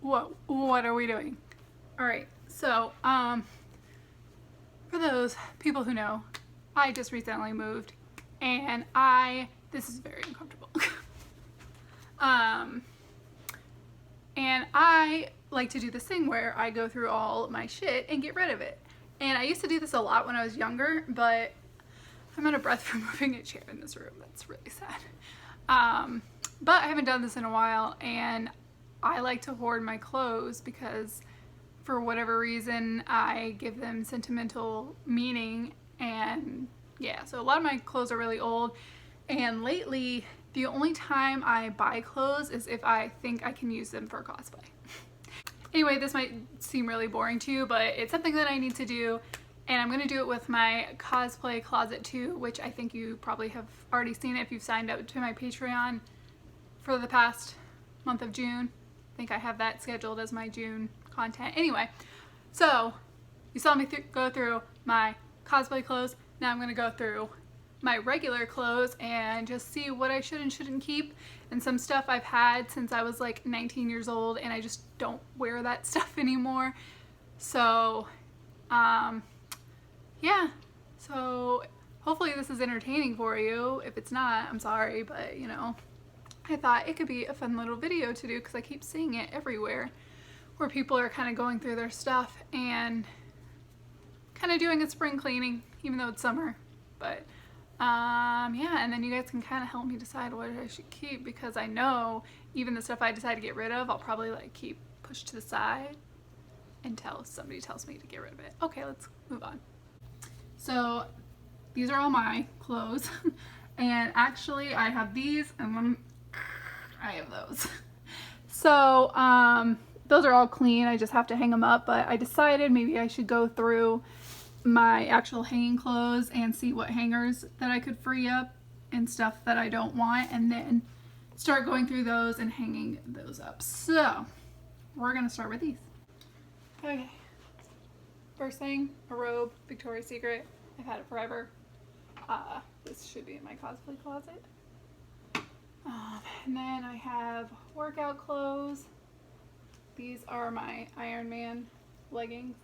what are we doing? All right, so for those people who know, I just recently moved, and this is very uncomfortable. And I like to do this thing where I go through all my shit and get rid of it. And I used to do this a lot when I was younger, but I'm out of breath from moving a chair in this room. That's really sad. But I haven't done this in a while, and I like to hoard my clothes because for whatever reason I give them sentimental meaning. And yeah, so a lot of my clothes are really old, and lately the only time I buy clothes is if I think I can use them for cosplay. Anyway, this might seem really boring to you, but it's something that I need to do, and I'm going to do it with my cosplay closet too, which I think you probably have already seen it if you've signed up to my Patreon for the past month of June. I think I have that scheduled as my June content. Anyway, so you saw me go through my cosplay clothes. Now I'm going to go through my regular clothes and just see what I should and shouldn't keep, and some stuff I've had since I was like 19 years old and I just don't wear that stuff anymore. So yeah, so hopefully this is entertaining for you. If it's not, I'm sorry, but you know, I thought it could be a fun little video to do because I keep seeing it everywhere where people are kind of going through their stuff and kind of doing a spring cleaning even though it's summer. But yeah, and then you guys can kind of help me decide what I should keep, because I know even the stuff I decide to get rid of, I'll probably like keep pushed to the side until somebody tells me to get rid of it. Okay, let's move on. So these are all my clothes and actually I have these and then I have those. So those are all clean, I just have to hang them up, but I decided maybe I should go through my actual hanging clothes and see what hangers that I could free up and stuff that I don't want, and then start going through those and hanging those up. So we're gonna start with these. Okay, first thing, a robe, Victoria's Secret. I've had it forever. This should be in my cosplay closet. And then I have workout clothes. These are my Iron Man leggings.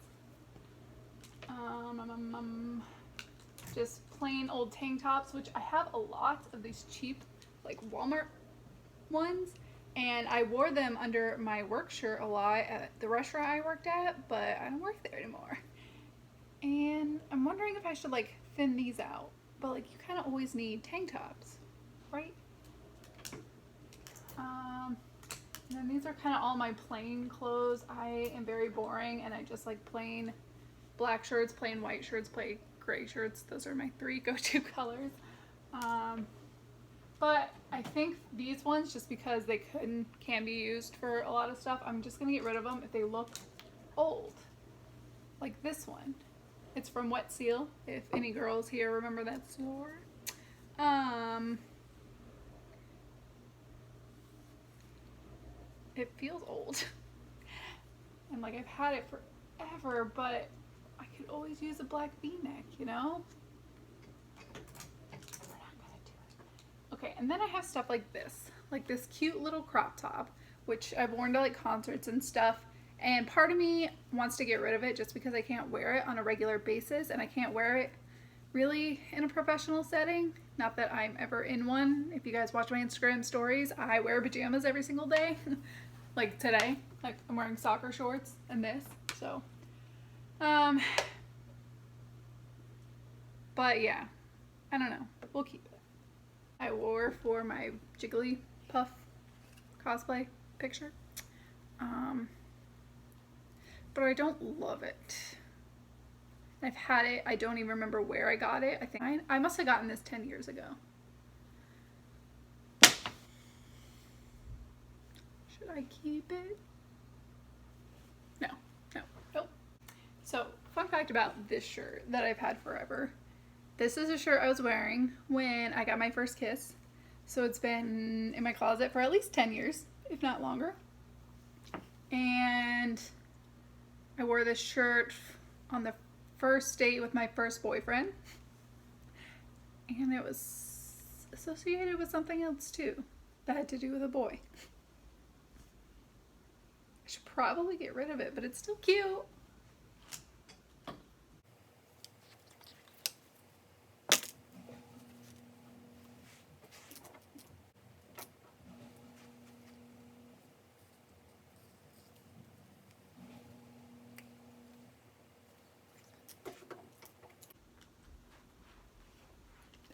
Just plain old tank tops, which I have a lot of these cheap like Walmart ones, and I wore them under my work shirt a lot at the restaurant I worked at, but I don't work there anymore. And I'm wondering if I should like thin these out, but like you kind of always need tank tops, right? And then these are kind of all my plain clothes. I am very boring and I just like plain black shirts, plain white shirts, plain gray shirts. Those are my three go-to colors. But I think these ones, just because they can be used for a lot of stuff, I'm just gonna get rid of them if they look old. Like this one. It's from Wet Seal, if any girls here remember that store. It feels old. And like I've had it forever, but I could always use a black V-neck, you know? We're not gonna do it. Okay, and then I have stuff like this cute little crop top, which I've worn to like concerts and stuff. And part of me wants to get rid of it just because I can't wear it on a regular basis, and I can't wear it really in a professional setting. Not that I'm ever in one. If you guys watch my Instagram stories, I wear pajamas every single day. Like today, like I'm wearing soccer shorts and this, so. But yeah, I don't know, we'll keep it. I wore for my Jigglypuff cosplay picture. But I don't love it. I've had it, I don't even remember where I got it. I think I must have gotten this 10 years ago. Should I keep it? No. So, fun fact about this shirt that I've had forever. This is a shirt I was wearing when I got my first kiss. So it's been in my closet for at least 10 years, if not longer. And I wore this shirt on the first date with my first boyfriend, and it was associated with something else too that had to do with a boy. I should probably get rid of it, but it's still cute.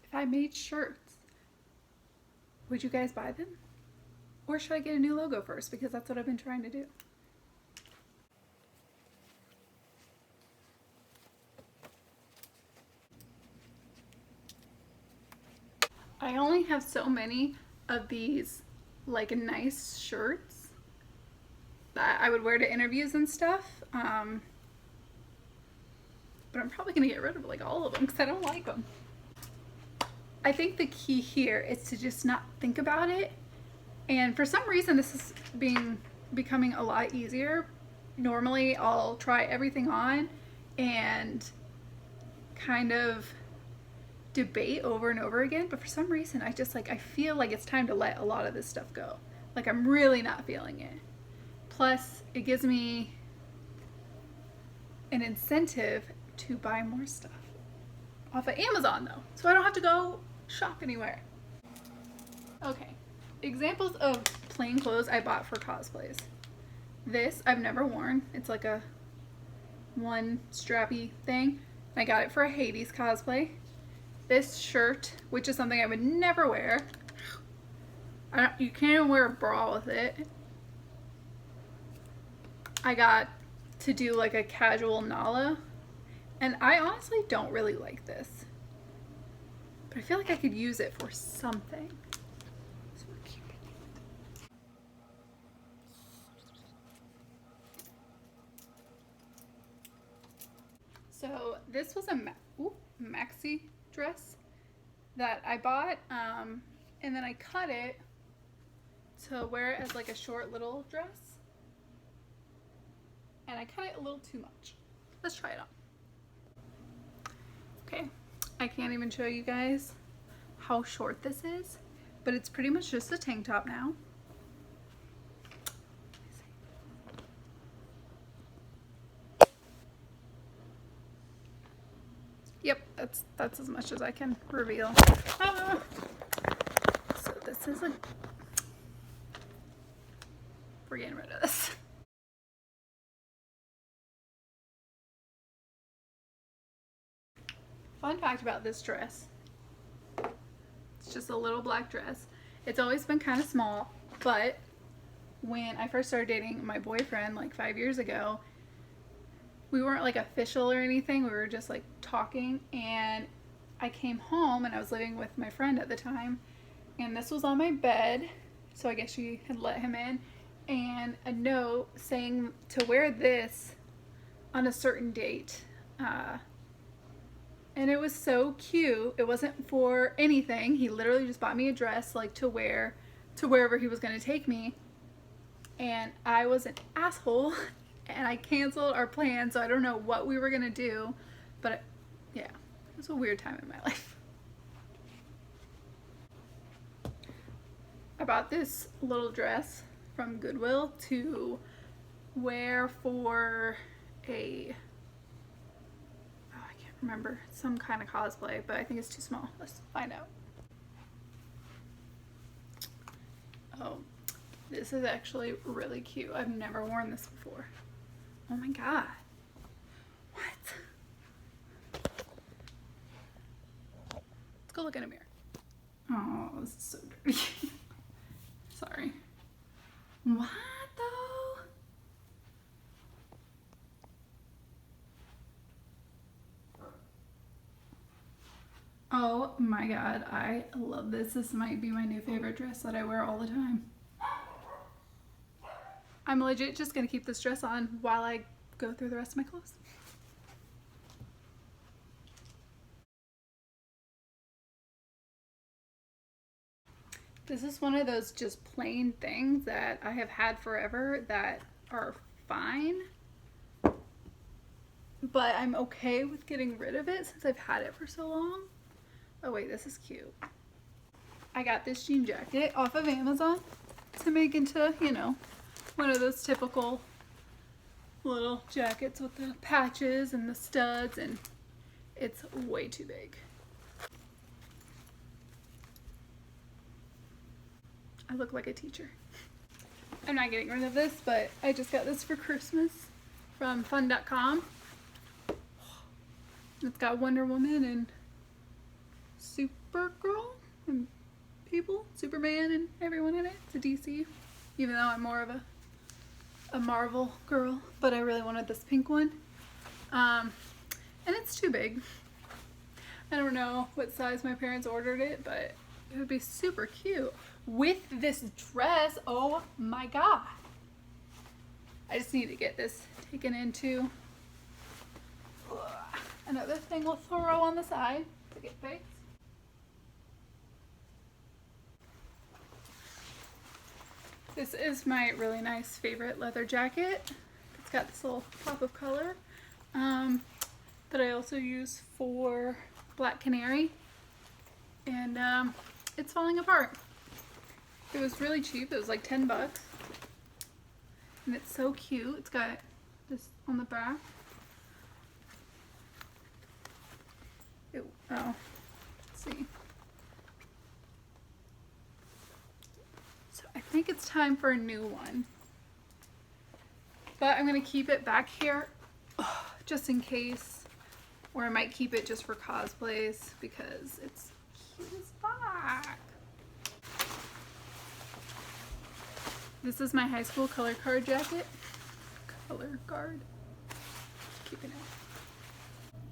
If I made shirts, would you guys buy them? Or should I get a new logo first? Because that's what I've been trying to do. I only have so many of these like nice shirts that I would wear to interviews and stuff. But I'm probably gonna get rid of like all of them because I don't like them. I think the key here is to just not think about it. And for some reason, this is becoming a lot easier. Normally, I'll try everything on and kind of debate over and over again. But for some reason, I feel like it's time to let a lot of this stuff go. Like I'm really not feeling it. Plus, it gives me an incentive to buy more stuff off of Amazon though. So I don't have to go shop anywhere. Okay. Examples of plain clothes I bought for cosplays. This I've never worn. It's like a one strappy thing. I got it for a Hades cosplay. This shirt, which is something I would never wear. You can't even wear a bra with it. I got to do like a casual Nala. And I honestly don't really like this. But I feel like I could use it for something. So this was a maxi dress that I bought, and then I cut it to wear it as like a short little dress. And I cut it a little too much. Let's try it on. Okay, I can't even show you guys how short this is, but it's pretty much just a tank top now. Yep, that's as much as I can reveal. So this is we're getting rid of this. Fun fact about this dress. It's just a little black dress. It's always been kind of small, but when I first started dating my boyfriend like 5 years ago, we weren't like official or anything. We were just like talking, and I came home and I was living with my friend at the time, and this was on my bed. So I guess she had let him in, and a note saying to wear this on a certain date. And it was so cute. It wasn't for anything. He literally just bought me a dress like to wear to wherever he was going to take me. And I was an asshole and I canceled our plan, so I don't know what we were going to do. But yeah, it was a weird time in my life. I bought this little dress from Goodwill to wear for a, I can't remember, some kind of cosplay, but I think it's too small. Let's find out. Oh, this is actually really cute. I've never worn this before. Oh my god. What? Let's go look in a mirror. Oh, this is so dirty. Sorry. What though? Oh my god, I love this. This might be my new favorite dress that I wear all the time. I'm legit just gonna keep this dress on while I go through the rest of my clothes. This is one of those just plain things that I have had forever that are fine, but I'm okay with getting rid of it since I've had it for so long. Oh wait, this is cute. I got this jean jacket off of Amazon to make into, you know, one of those typical little jackets with the patches and the studs, and it's way too big. I look like a teacher. I'm not getting rid of this, but I just got this for Christmas from fun.com. It's got Wonder Woman and Supergirl and people, Superman and everyone in it. It's a DC, even though I'm more of a Marvel girl, but I really wanted this pink one. And it's too big. I don't know what size my parents ordered it, but it would be super cute with this dress. Oh my god. I just need to get this taken into another thing we'll throw on the side to get fixed. This is my really nice favorite leather jacket. It's got this little pop of color that I also use for Black Canary, and it's falling apart. It was really cheap. It was like 10 bucks. And it's so cute. It's got this on the back. Let's see. So I think it's time for a new one. But I'm going to keep it back here just in case. Or I might keep it just for cosplays because it's cute as fuck. This is my high school color guard jacket. Color guard. Keeping it.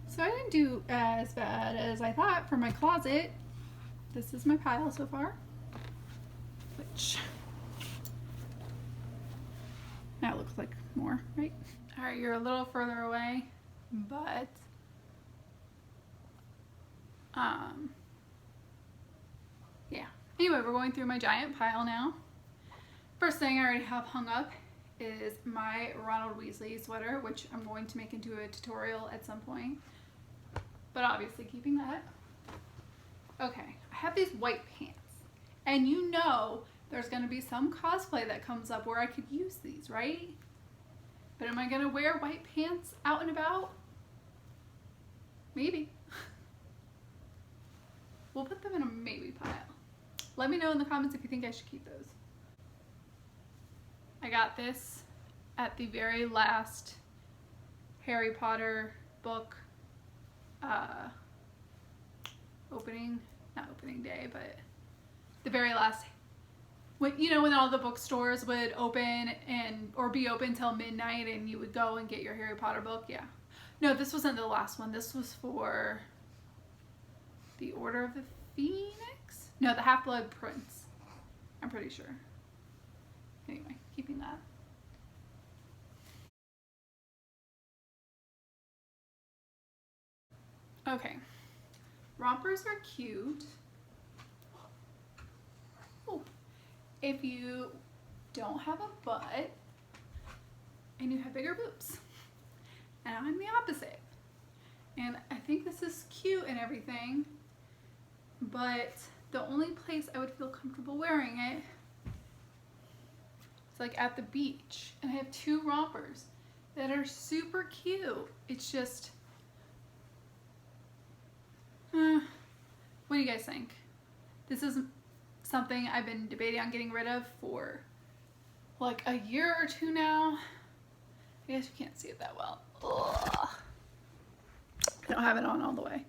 So I didn't do as bad as I thought for my closet. This is my pile so far. Which now it looks like more, right? Alright, you're a little further away, but yeah. Anyway, we're going through my giant pile now. First thing I already have hung up is my Ronald Weasley sweater, which I'm going to make into a tutorial at some point, but obviously keeping that. Okay, I have these white pants, and you know there's going to be some cosplay that comes up where I could use these, right? But am I going to wear white pants out and about? Maybe. We'll put them in a maybe pile. Let me know in the comments if you think I should keep those. I got this at the very last Harry Potter book not opening day, but the very last, when all the bookstores would open or be open till midnight and you would go and get your Harry Potter book. Yeah. No, this wasn't the last one. This was for the Order of the Phoenix? No, the Half-Blood Prince. I'm pretty sure. Anyway, keeping that. Okay. Rompers are cute. Ooh. If you don't have a butt and you have bigger boobs. And I'm the opposite. And I think this is cute and everything, but the only place I would feel comfortable wearing it is like at the beach. And I have two rompers that are super cute. It's just, what do you guys think? This is something I've been debating on getting rid of for like a year or two now. I guess you can't see it that well. Ugh. I don't have it on all the way.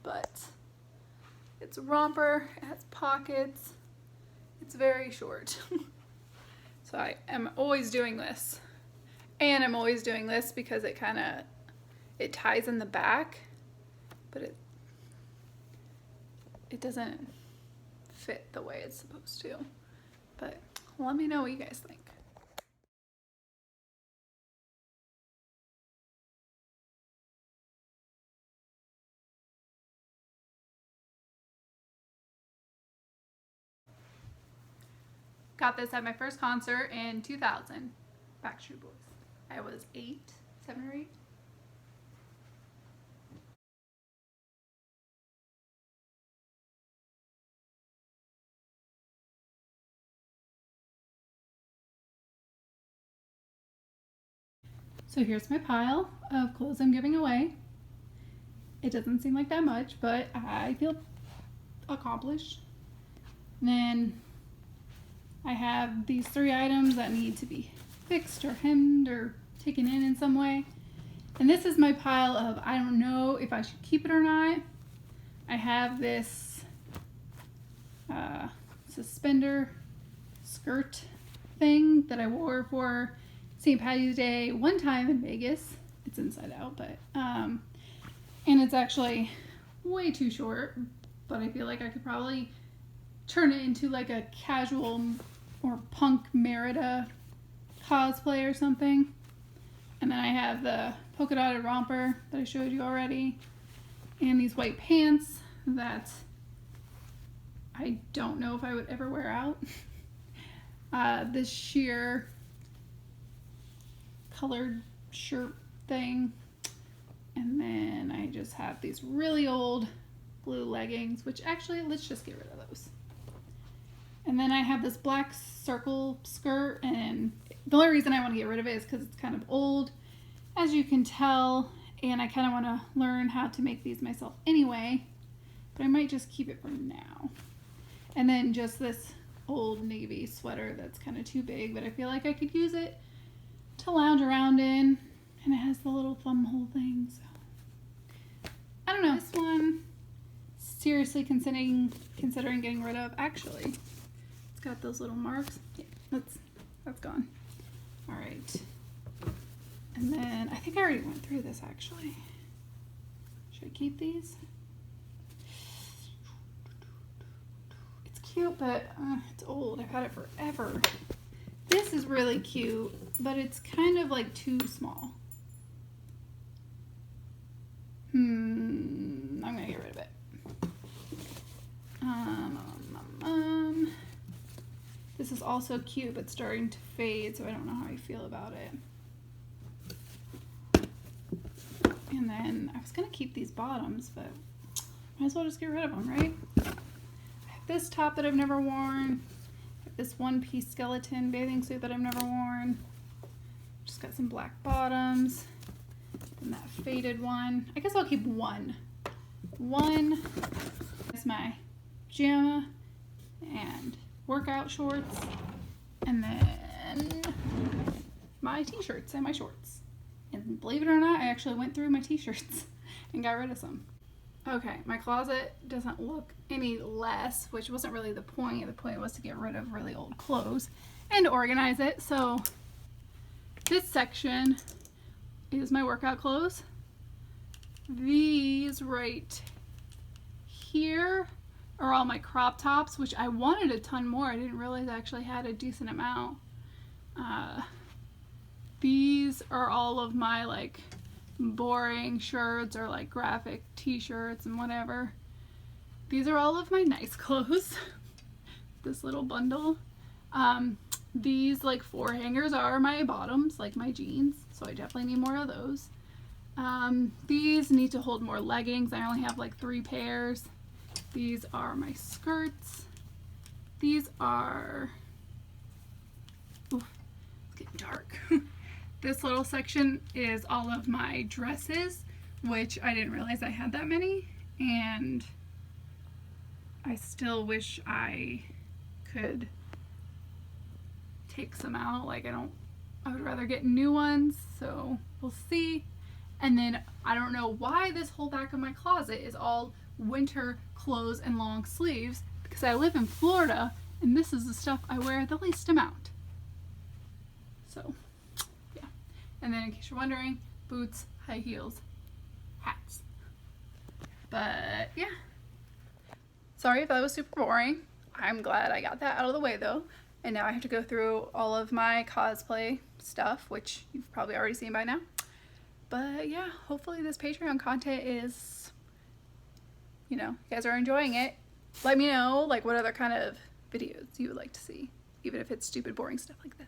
But it's a romper, it has pockets, it's very short. So I am always doing this. And I'm always doing this because it ties in the back, but it doesn't fit the way it's supposed to. But let me know what you guys think. Got this at my first concert in 2000, Backstreet Boys. I was 7 or 8. So here's my pile of clothes I'm giving away. It doesn't seem like that much, but I feel accomplished. And then I have these 3 items that need to be fixed or hemmed or taken in some way. And this is my pile of I don't know if I should keep it or not. I have this suspender skirt thing that I wore for St. Patty's Day one time in Vegas. It's inside out, but and it's actually way too short, but I feel like I could probably turn it into like a casual or punk Merida cosplay or something. And then I have the polka dotted romper that I showed you already, and these white pants that I don't know if I would ever wear out. This sheer colored shirt thing, and then I just have these really old blue leggings, which actually let's just get rid of those. And then I have this black circle skirt, and the only reason I want to get rid of it is because it's kind of old, as you can tell, and I kind of want to learn how to make these myself anyway, but I might just keep it for now. And then just this old navy sweater that's kind of too big, but I feel like I could use it to lounge around in, and it has the little thumb hole thing, so I don't know. This one, seriously considering getting rid of. Actually, it's got those little marks. Yeah, that's gone. All right, and then I think I already went through this actually. Should I keep these? It's cute, but it's old. I've had it forever. This is really cute, but it's kind of like too small. I'm gonna get rid of it. This is also cute, but starting to fade, so I don't know how I feel about it. And then I was gonna keep these bottoms, but might as well just get rid of them, right? I have this top that I've never worn. I have this one-piece skeleton bathing suit that I've never worn. Just got some black bottoms. And that faded one. I guess I'll keep one. One is my pajama and workout shorts. And then my t-shirts and my shorts. And believe it or not, I actually went through my t-shirts and got rid of some. Okay, my closet doesn't look any less, which wasn't really the point. The point was to get rid of really old clothes and organize it. So this section is my workout clothes. These right here are all my crop tops, which I wanted a ton more. I didn't realize I actually had a decent amount. These are all of my like boring shirts or like graphic t-shirts and whatever. These are all of my nice clothes. This little bundle. These like 4 hangers are my bottoms, like my jeans, so I definitely need more of those. These need to hold more leggings. I only have like 3 pairs. These are my skirts. These are, oof, it's getting dark. This little section is all of my dresses, which I didn't realize I had that many, and I still wish I could take some out. Like I would rather get new ones, so we'll see. And then I don't know why this whole back of my closet is all winter clothes and long sleeves, because I live in Florida and this is the stuff I wear the least amount. So yeah. And then in case you're wondering, boots, high heels, hats. But yeah. Sorry if that was super boring. I'm glad I got that out of the way though. And now I have to go through all of my cosplay stuff, which you've probably already seen by now. But yeah, hopefully this Patreon content is, you know, you guys are enjoying it. Let me know like what other kind of videos you would like to see, even if it's stupid boring stuff like this.